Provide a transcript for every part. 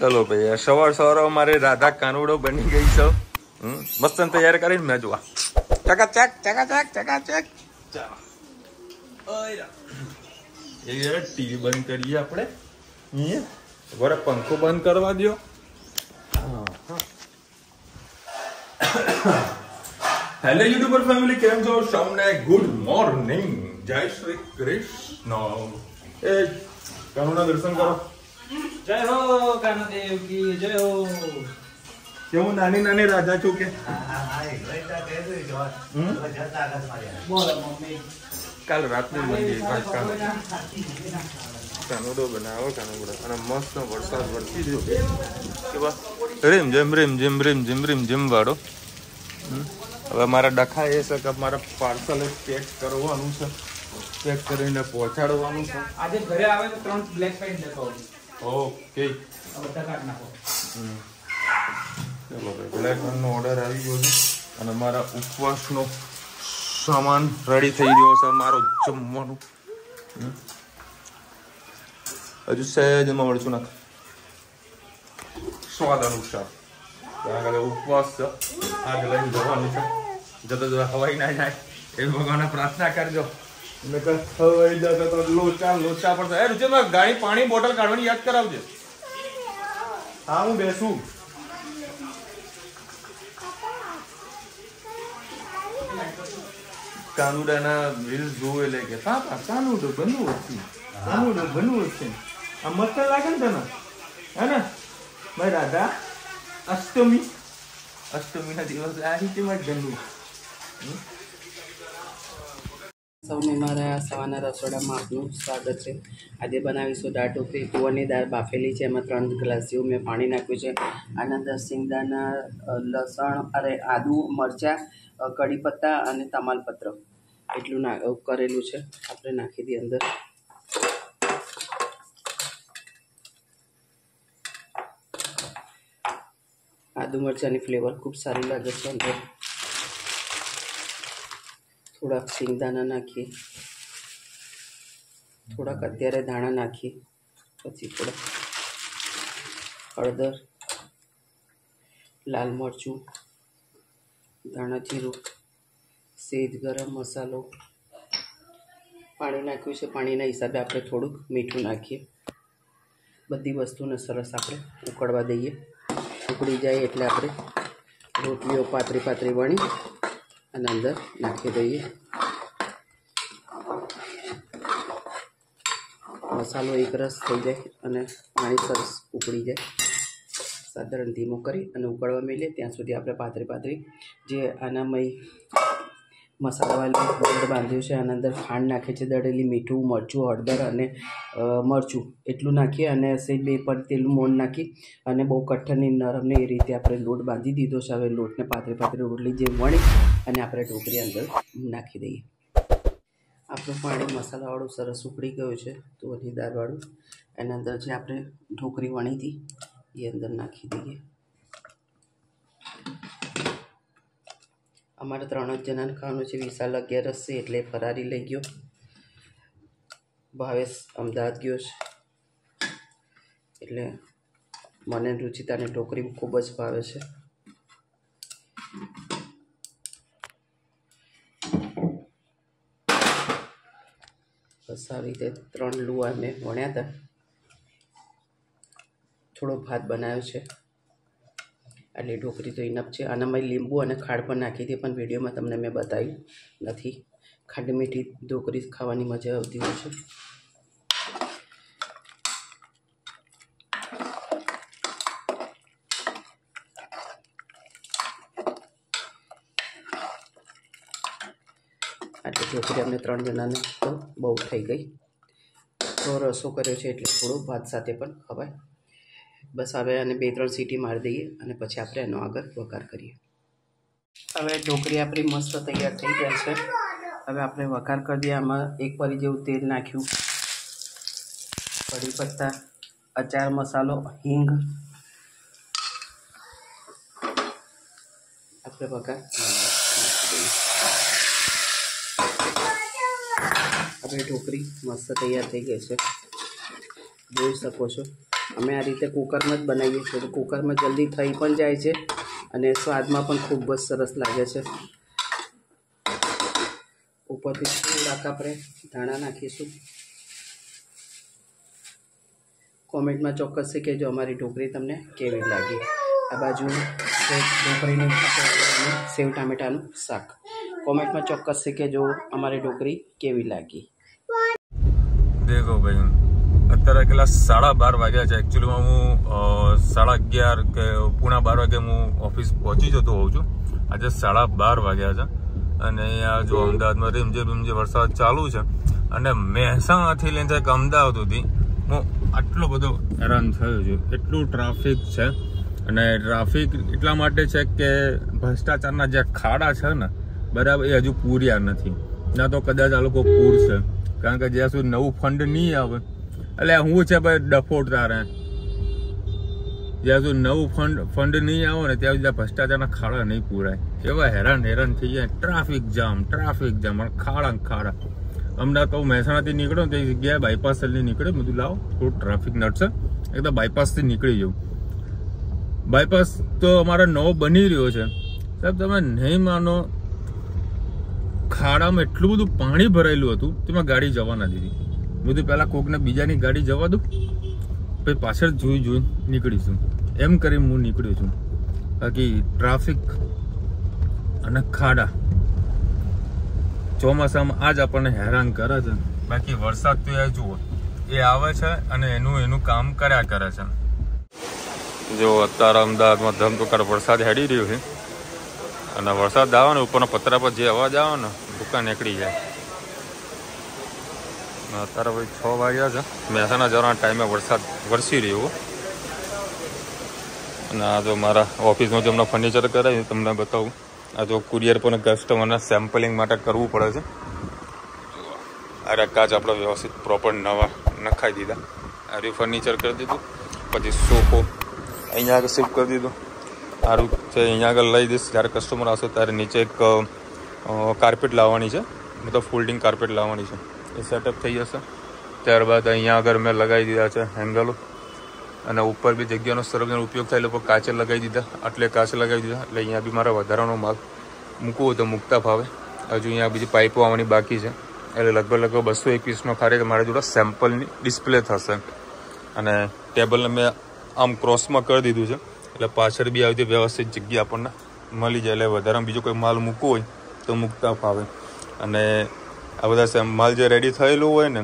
चलो भैया सवार सवार मारे राधा कानूड़ो बनी गई सब मस्त तैयार कर मैं जुआ चकाचक चकाचक चकाचक ये टीवी बंद करिए अपने बरा पंखो बंद करवा दियो हेलो यूट्यूबर फैमिली केम छो सौने गुड मॉर्निंग जय श्री कृष्ण ए कानूना दर्शन करो जय हो कानूदेव की जय हो क्यों नानी नानी राजा चौके बोलो मम्मी काल रात में मंदिर कानूडो बनाવો કાનુડો અને મસ્ત વરસાદ વરસી રહ્યો કેવા રીમ જેમ રીમ જેમ રીમ જેમ રીમ જેમ વાળો હવે મારા ડખા એ છે કે મારા પાર્સલ પેક કરવાનું છે પેક કરીને પહોંચાડવાનું છે આજે ઘરે આવે તો 3 બ્લેક પેન્ટ દેખાવો ઓકે હવે ટકાટ નાખો ચલો ભાઈ બ્લેક પેનનો ઓર્ડર આવી ગયો છે અને મારા ઉપવાસનો સામાન રેડી થઈ ગયો છે મારો જમવાનું હજુ સહેજમાં મરચું નાખ સ્વાદ અનુસાર કારણ કે ઉપવાસ છે આગ લઈને જવાનું છે જતો જતો હવાઈ ના જાય એ ભગવાનને પ્રાર્થના કરજો મેં હવાઈ જતો તો લોચા લોચા પડશે એ રુચિમાં ગાડી પાણી બોટલ કાઢવાની યાદ કરાવજે હા હું બેસું કાનુડાના રીલ્સ જોવે એટલે કે પાપા કાનુડો બનવું છે કાનુડો બનવું છે આ મસ્ત લાગે ને તને હે ને ભાઈ રાધા અષ્ટમીના દિવસે આ રીતે માં જન્મ સૌને મારા સવારના રસોડામાં આપનું સ્વાગત છે. આજે બનાવીશું દાળ ઢોકળી. તુવરની દાળ બાફેલી છે, એમાં 3 ગ્લાસ જેવું મેં પાણી નાખ્યું છે. આના અંદર સિંગદાણા, લસણ, આદુ, મરચાં, કઢી પત્તા અને તમાલપત્ર એટલું કરેલું છે. આપણે નાખી દઈએ અંદર. આદુ મરચાંની ફ્લેવર ખૂબ સારી લાગે છે. અંદર થોડાક સિંગદાણા નાખી, થોડાક અત્યારે ધાણા નાખી, પછી થોડાક હળદર, લાલ મરચું, ધાણા જીરું, સેજ ગરમ મસાલો, પાણી નાખ્યું છે. પાણીના હિસાબે આપણે થોડુંક મીઠું નાખીએ. બધી વસ્તુને સરસ આપણે ઉકળવા દઈએ. ઉકળી જાય એટલે આપણે રોટલીઓ પાતળી પાતળી વણી અને અંદર નાખી દઈએ. મસાલો એકરસ થઈ જાય અને પાણી સરસ ઉકળી જાય. સાધારણ ધીમો કરી અને ઉકળવા મેલીએ ત્યાં સુધી આપણે પાતળી જે આનામાં મસાલાવાળું બોર્ડ બાંધ્યું છે, આના અંદર ખાંડ નાખે છે, દળેલી મીઠું, મરચું, હળદર અને મરચું એટલું નાખીએ અને સેજ 2 પર તેલનું મોણ નાખી અને બહુ કઠણની નરમને એ રીતે આપણે લોટ બાંધી દીધો છે. હવે લોટને પાતળી રોટલી જે વણી અને આપણે ઢોકળી અંદર નાખી દઈએ. આપણું પાણી મસાલાવાળું સરસ ઉકળી ગયું છે, તુવરની દાળવાળું. એના અંદર જે આપણે ઢોકળી વણી હતી એ અંદર નાખી દઈએ. અમારે 3 જ જણાને ખાવાનું છે. વિશાલ 11 છે એટલે ફરારી લઈ ગયો. ભાવેશ અમદાવાદ ગયો છે એટલે મને રુચિતાને ઢોકળી ખૂબ જ ભાવે છે. બસ આવી રીતે 3 લુવા મેં વણ્યા હતા. થોડો ભાત બનાવ્યો છે. એટલે ઢોકળી તો ઇનફ છે. આનામાં લીંબુ અને ખાંડ પણ નાખી હતી, પણ વિડીયોમાં તમને મેં બતાવ્યું નથી. ખાટી મીઠી ઢોકળી ખાવાની મજા આવતી હોય છે. આટલી ઢોકળી અમને 3 જણાને તો બહુ થઈ ગઈ. થોડો રસો કર્યો છે એટલે થોડું ભાત સાથે પણ ખવાય. બસ હવે આને 2-3 સીટી મારી દઈએ અને પછી આપણે એનો આગળ વઘાર કરીએ. હવે ઢોકળી આપણી મસ્ત તૈયાર થઈ જાય છે. હવે આપણે વઘાર કરી દઈએ. આમાં 1 પરી જેવું તેલ નાખ્યું, કઢી પત્તા, અચાર મસાલો, હિંગ. આપણે વઘાર આપણી ઢોકળી મસ્ત તૈયાર થઈ ગઈ છે. જોઈ શકો છો અમે આ રીતે કુકરમાં જ બનાવીએ છીએ. તો કુકરમાં જલ્દી થઈ પણ જાય છે અને સ્વાદમાં પણ ખૂબ જ સરસ લાગે છે. ઉપરથી થોડાક આપણે ધાણા નાખીશું. કોમેન્ટમાં ચોક્કસ કહેજો અમારી ઢોકળી તમને કેવી લાગી. આ બાજુ ઢોકળીનું સેવ ટામેટાનું શાક. કોમેન્ટમાં ચોક્કસ કહેજો અમારી ઢોકળી કેવી લાગી. દેખો ભાઈ, અત્યારે કેટલા 12:30 વાગ્યા છે. એકચ્યુઅલીમાં હું 11:30 કે 11:15 વાગે હું ઓફિસ પહોંચી જતો હોઉં છું. આજે 12:30 વાગ્યા છે અને અહીંયા જો અમદાવાદમાં રીમઝીમ વરસાદ ચાલુ છે અને મહેસાણાથી લઈને અમદાવાદ સુધી હું આટલો બધો હેરાન થયો છું. એટલું ટ્રાફિક છે અને ટ્રાફિક એટલા માટે છે કે ભ્રષ્ટાચારના જે ખાડા છે ને બરાબર એ હજુ પૂર્યા નથી. ના તો કદાચ આ લોકો પૂરશે, કારણ કે જ્યાં સુધી નવું ફંડ નહીં આવે એટલે હું છે ભાઈ ડફોડ તારે જ્યાં સુધી નવું ફંડ નહીં આવે ને ત્યાં સુધી ભ્રષ્ટાચારના ખાડા નહીં પૂરાય. એવા હેરાન થઈ જાય. ટ્રાફિક જામ ખાડા. હમણાં તો મહેસાણાથી નીકળ્યો તો એ જગ્યાએ બાયપાસ ની નીકળ્યો. બધું લાવો થોડું ટ્રાફિક નડશે, એકદમ બાયપાસથી નીકળી જવું. બાયપાસ તો અમારો નવો બની રહ્યો છે સાહેબ, તમે નહીં માનો. ખાડામાં એટલું બધું પાણી ભરાયેલું હતું તેમાં ગાડી જવા ના દીધી. બધું પહેલા કોકને બીજાની ગાડી જવા દઉં, પછી પાછળ જોઈ નીકળીશું. એમ કરીને હું નીકળ્યો છું. બાકી ટ્રાફિક અને ખાડા ચોમાસામાં આજ આપણને હેરાન કરે છે. બાકી વરસાદ તો એ જુઓ એ આવે છે અને એનું કામ કર્યા કરે છે. જો અત્યારે અમદાવાદમાં ધમધોકાર વરસાદ હેડી રહ્યો છે અને વરસાદ આવે ને ઉપરના પતરા પર જે અવાજ આવે ને દુકાન નીકળી જાય. અત્યારે ભાઈ 6 વાગ્યા છે. મહેસાણા જવાના ટાઈમે વરસાદ વરસી રહ્યો. અને આ જો મારા ઓફિસમાં જે હમણાં ફર્નિચર કરાવ્યું તમને બતાવું. આ જો કુરિયર પણ કસ્ટમરના સેમ્પલિંગ માટે કરવું પડે છે. આ કાચ આપણે વ્યવસ્થિત પ્રોપર નવા નખાઈ દીધા. આ ફર્નિચર કરી દીધું. પછી સોફો અહીંયા આગળ શિફ્ટ કરી દીધું. સારું છે. અહીંયા આગળ લઈ દઈશ. જ્યારે કસ્ટમર આવશે ત્યારે નીચે એક કાર્પેટ લાવવાની છે, મતલબ ફોલ્ડિંગ કાર્પેટ લાવવાની છે. એ સેટઅપ થઈ જશે. ત્યારબાદ અહીંયા આગળ મેં લગાવી દીધા છે હેંગલો અને ઉપર બી જગ્યાનો સરસ ઉપયોગ થાય. લોકો કાચે લગાવી દીધા, એટલે કાચે લગાવી દીધા. એટલે અહીંયા બી મારા વધારાનો માલ મૂકવો હોય તો મૂકતા ફાવે. હજુ અહીંયા બીજી પાઇપો આવવાની બાકી છે. એટલે લગભગ 221નો ખારેક મારા જોડે સેમ્પલની ડિસ્પ્લે થશે. અને ટેબલને મેં આમ ક્રોસમાં કરી દીધું છે એટલે પાછળ બી આવી વ્યવસ્થિત જગ્યા આપણને મળી જાય. એટલે વધારામાં બીજો કોઈ માલ મૂકવો હોય તો મૂકતા ફાવે. અને આ બધા માલ જે રેડી થયેલું હોય ને,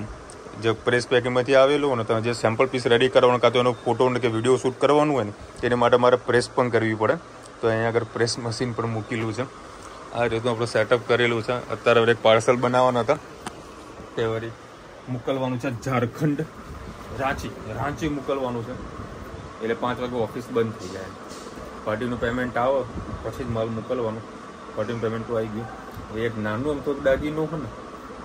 જે પ્રેસ પેકિંગમાંથી આવેલું હોય ને, તમે જે સેમ્પલ પીસ રેડી કરવાનું કાં તો એનો ફોટો કે વિડીયો શૂટ કરવાનું હોય ને તેની માટે મારે પ્રેસ પણ કરવી પડે. તો અહીંયા આગળ પ્રેસ મશીન પણ મૂકેલું છે. આ રીતનું આપણે સેટઅપ કરેલું છે. અત્યારે એક પાર્સલ બનાવવાના હતા તે વળી મોકલવાનું છે ઝારખંડ, રાંચી મોકલવાનું છે. એટલે 5 વાગે ઓફિસ બંધ થઈ જાય. પાર્ટીનું પેમેન્ટ આવે પછી જ માલ મોકલવાનું. પાર્ટીનું પેમેન્ટ તો આવી ગયું. એક નાનું આમ થોડુંક દાગીનું હોય ને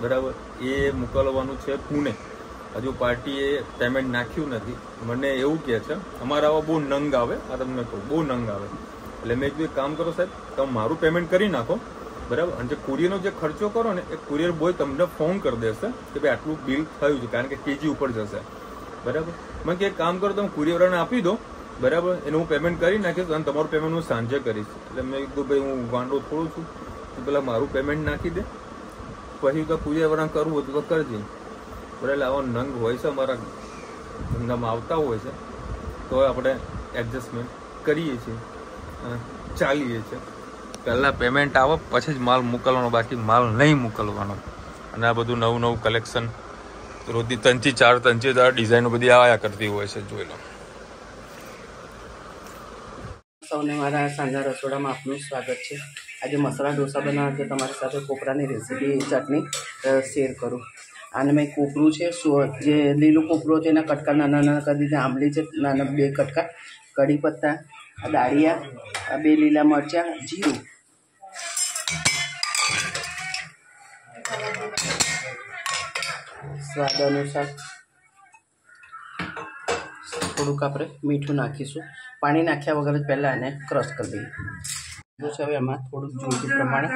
બરાબર, એ મોકલવાનું છે પુણે. હજુ પાર્ટીએ પેમેન્ટ નાખ્યું નથી. મને એવું કહે છે અમારા આવા બહુ નંગ આવે. આ તમને કહું બહુ નંગ આવે. એટલે મેં કીધું એક કામ કરો સાહેબ, તમે મારું પેમેન્ટ કરી નાખો બરાબર, અને જે કુરિયરનો જે ખર્ચો કરો ને એ કુરિયર બોય તમને ફોન કરી દેશે કે ભાઈ આટલું બિલ થયું છે, કારણ કે કેજી ઉપર જશે બરાબર. મેં કે એક કામ કરો તમે કુરિયરવાળાને આપી દો બરાબર, એનું હું પેમેન્ટ કરી નાખીશ અને તમારું પેમેન્ટ હું સાંજે કરીશ. એટલે મેં કીધું ભાઈ હું ગાંડો થોડું છું, પેલા મારું પેમેન્ટ નાખી દે પછી તો કુરિયરવાળાને કરવું હોય તો કરજે બરાબર. એટલે આવા નંગ હોય છે અમારા ધંધામાં આવતા હોય છે, તો આપણે એડજસ્ટમેન્ટ કરીએ છીએ, ચાલીએ છીએ. પહેલાં પેમેન્ટ આવે પછી જ માલ મોકલવાનો, બાકી માલ નહીં મોકલવાનો. અને આ બધું નવું કલેક્શન રોજની 3 થી 4 ડિઝાઇનો બધી આવ્યા કરતી હોય છે. જોઈ લો. સૌને મારા સાંજના રસોડામાં આપનું સ્વાગત છે. આજે મસાલા ઢોસા બનાવવા કે તમારી સાથે કોપરાની રેસીપી ચટણી શેર કરું. આને મેં કોપરું છે, જે લીલું કોપરું છે એના કટકા નાના કરી દીધા. આંબલી છે નાના 2 કટકા, કઢી પત્તા, આ દાળિયા, આ 2 લીલા મરચાં, જીરું, સ્વાદ અનુસાર થોડુંક આપણે મીઠું નાખીશું. પાણી નાખ્યા વગર જ પહેલાં એને ક્રશ કરી દઈએ. હવે એમાં થોડુંક જોઈતું પ્રમાણે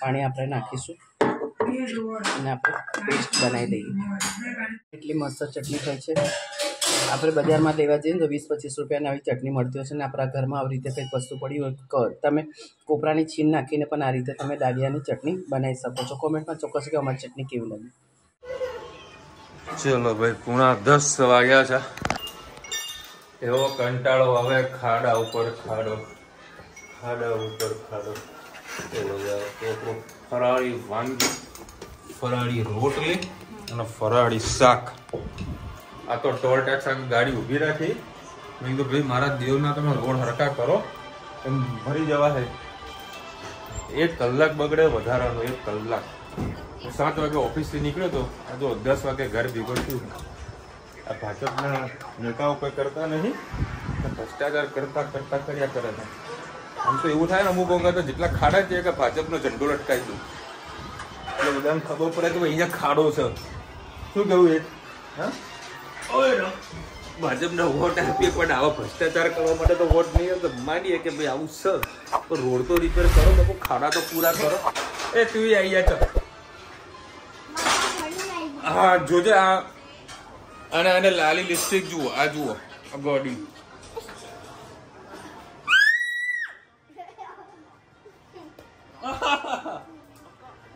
પાણી આપણે નાખીશું અને આપણે પેસ્ટ બનાવી દઈએ. એટલી મસ્ત ચટણી થાય છે. આપણે બજારમાં લેવા જઈએ તો 20-25 રૂપિયાની આવી ચટણી મળતી હોય છે અને આપણા ઘરમાં આવી રીતે કંઈક વસ્તુ પડી હોય તમે કોપરાની છીણ નાખીને પણ આ રીતે તમે દાળિયાની ચટણી બનાવી શકો છો. કોમેન્ટમાં ચોક્કસ કે અમારી ચટણી કેવી લાગી. ચલો ભાઈ 9:30 વાગ્યા છે. એવો કંટાળો આવે ખાડા ઉપર ખાડો, ખાડા ઉપર ખાડો. ફરાળી વાનગી, ફરાળી રોટલી અને ફરાળી શાક. આ તો ટોલ ટેક્સ ગાડી ઊભી રાખી. મેં કીધું ભાઈ મારા દેવના તમે રોડ હરકા કરો એમ ભરી જવા છે. 1 કલાક બગડે વધારાનો 1 કલાક. 7 વાગે ઓફિસથી નીકળ્યો તો આ તો 10 વાગે ઘર ભેગો થયું. આ ભાજપના નેતાઓ કોઈ કરતા નહીં, ભ્રષ્ટાચાર કરતા કર્યા કરે છે. આમ તો એવું થાય ને અમુક વખત જેટલા ખાડા છે કે ભાજપનો ઝંડો લટકાવી દઉં એટલે બધાને ખબર પડે કે અહીંયા ખાડો છે. શું કેવું એ? હા ભાજપને વોટ આપીએ પણ આવા ભ્રષ્ટાચાર કરવા માટે તો વોટ નહીં તો માનીએ કે ભાઈ આવું છે તો રોડ તો રિપેર કરો, લોકો ખાડા તો પૂરા કરો. એ તું આવી જા. હા જોજે આ અને લાલી લિપસ્ટિક જુઓ, આ જુઓ ગોડી.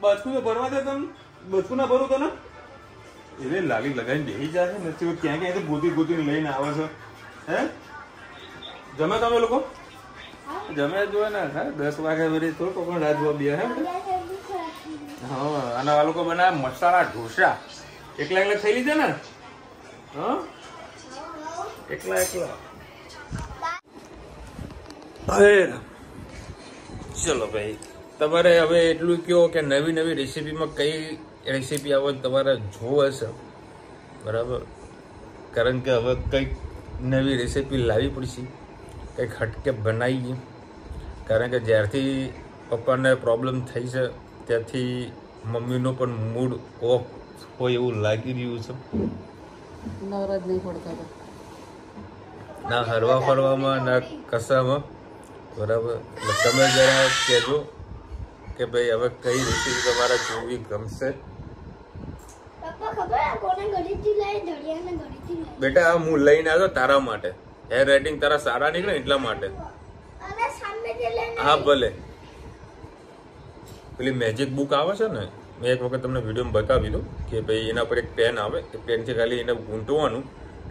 બચકું તો ભરવા દે તમે, બચકું ના ભરું તો ને એટલે લાલી લગાવીને બેસી જાય છે નથી ક્યાં ક્યાં તો ગોતી લઈને આવે છે. હે જમે તમે લોકો? જમે જોવે ને. 10 વાગે વળી થોડું પણ રાત જોવા બે. હે હા અને આ લોકો બનાવે મસાલા ઢોસા. એકલા થઈ લીધા ને? હા એકલા. ચલો ભાઈ તમારે હવે એટલું કહો કે નવી રેસીપીમાં કઈ રેસીપી આવે તમારે જોવે છે બરાબર, કારણ કે હવે કંઈક નવી રેસીપી લાવવી પડશે, કંઈક હટકે બનાવીએ. કારણ કે જ્યારથી પપ્પાને પ્રોબ્લેમ થઈ છે ત્યારથી મમ્મીનો પણ મૂડ ઓફ હોય એવું લાગી રહ્યું છે. નવરાજ નહીં પડતા ના હરવા ફરવામાં ના કશામાં બરાબર. એટલે તમે જરા કહેજો કે ભાઈ હવે કઈ રેસીપી તમારે જોવી ગમશે. બેટા હું લઈને આવ્યો તારા માટે. હેર રાઇટિંગ તારા સારા નીકળે એટલા માટે. હા ભલે. પેલી મેજિક બુક આવે છે ને, મેં એક વખત તમને વિડીયોમાં બતાવી દઉં કે ભાઈ એના પર એક પેન આવે, એ પેનથી ખાલી એને ગૂંટવાનું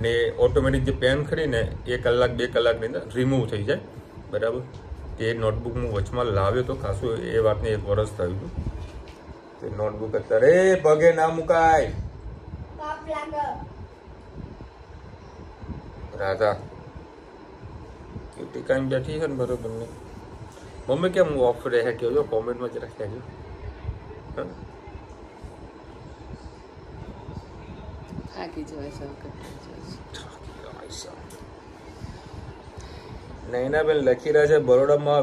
ને ઓટોમેટિક જે પેન ખરીને 1 કલાક 2 કલાકની અંદર રિમૂવ થઈ જાય બરાબર. તે નોટબુક હું વચમાં લાવ્યો તો ખાસું એ વાતને 1 વર્ષ થયું હતું. તે નોટબુક અત્યારે પગે ના મુકાય. રાધા ક્યુટી કાંઈ બેઠી છે ને બરોબર ને. મમ્મી કેમ ઓફ રહે કેજો કોમેન્ટમાં જરા કહેજો. નૈનાબેન લખી રહ્યા છે બરોડામાં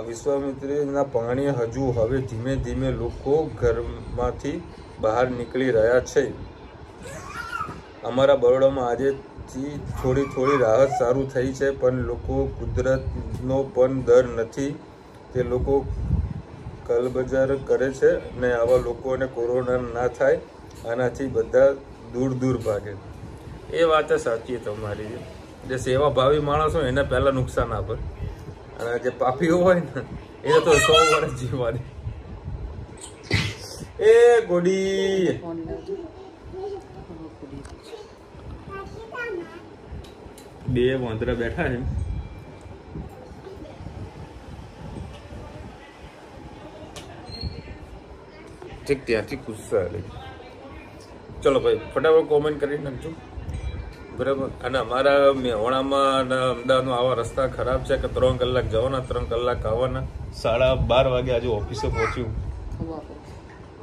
વિશ્વામિત્રીના પાણી હજુ હવે ધીમે ધીમે લોકો ઘરમાંથી બહાર નીકળી રહ્યા છે. અમારા બરોડામાં આજેથી થોડી રાહત સારું થઈ છે પણ લોકો કુદરતનો પણ દર નથી. તે લોકો કલબજાર કરે છે અને આવા લોકોને કોરોના ના થાય આનાથી બધા દૂર ભાગે. એ વાત સાચી તમારી. જે સેવાભાવી માણસ હોય એને પહેલા નુકસાન આપે અને જે પાપીઓ હોય ને એને તો 100 વર્ષ જીવવાની. એ ગોડી બે વાંદરા બેઠા છે. ઠીક ત્યાંથી ગુસ્સા આવે. ચલો ભાઈ ફટાફટ કોમેન્ટ કરી નાખજો બરાબર. અને અમારા મેહોણામાં અને અમદાવાદમાં આવા રસ્તા ખરાબ છે કે 3 કલાક જવાના 3 કલાક આવવાના. 12:30 વાગે આજે ઓફિસે પહોંચ્યું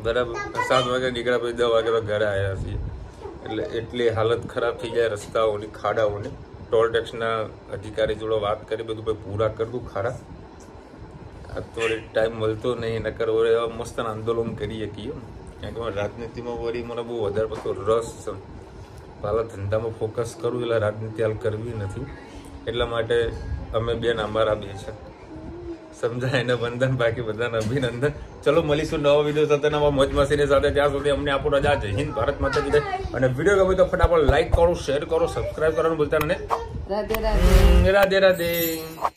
બરાબર. 7 વાગે નીકળ્યા પછી 10 વાગે તો ઘરે આવ્યા છીએ. એટલે એટલી હાલત ખરાબ થઈ જાય રસ્તાઓની, ખાડાઓની. ટોલ ટેક્સના અધિકારી જોડે વાત કરી બધું ભાઈ પૂરા કરતું ખાડા. આ તો ટાઈમ મળતો નહીં નકર એવા મસ્ત આંદોલન કરી શકીએ. કારણ કે રાજનીતિમાં વળી મને બહુ વધારે પડતો રસ છે. પહેલાં ધંધામાં ફોકસ કરવું એટલે રાજનીતિ હાલ કરવી નથી. એટલા માટે અમે બેન અમારા બે છે સમજાય એને વંદન, બાકી બધાને અભિનંદન. ચલો મળીશું નવા વિડીયો સાથે, નવા મોજ મસ્તીની સાથે. ત્યાં સુધી અમને આપો રજા. જય હિન્દ, ભારત માતા કી જય. અને વિડીયો ગમે તો ફટાફટ લાઈક કરો, શેર કરો, સબસ્ક્રાઇબ કરવાનું ભૂલતા નહીં. રાધે રાધે. રાધે રાધે.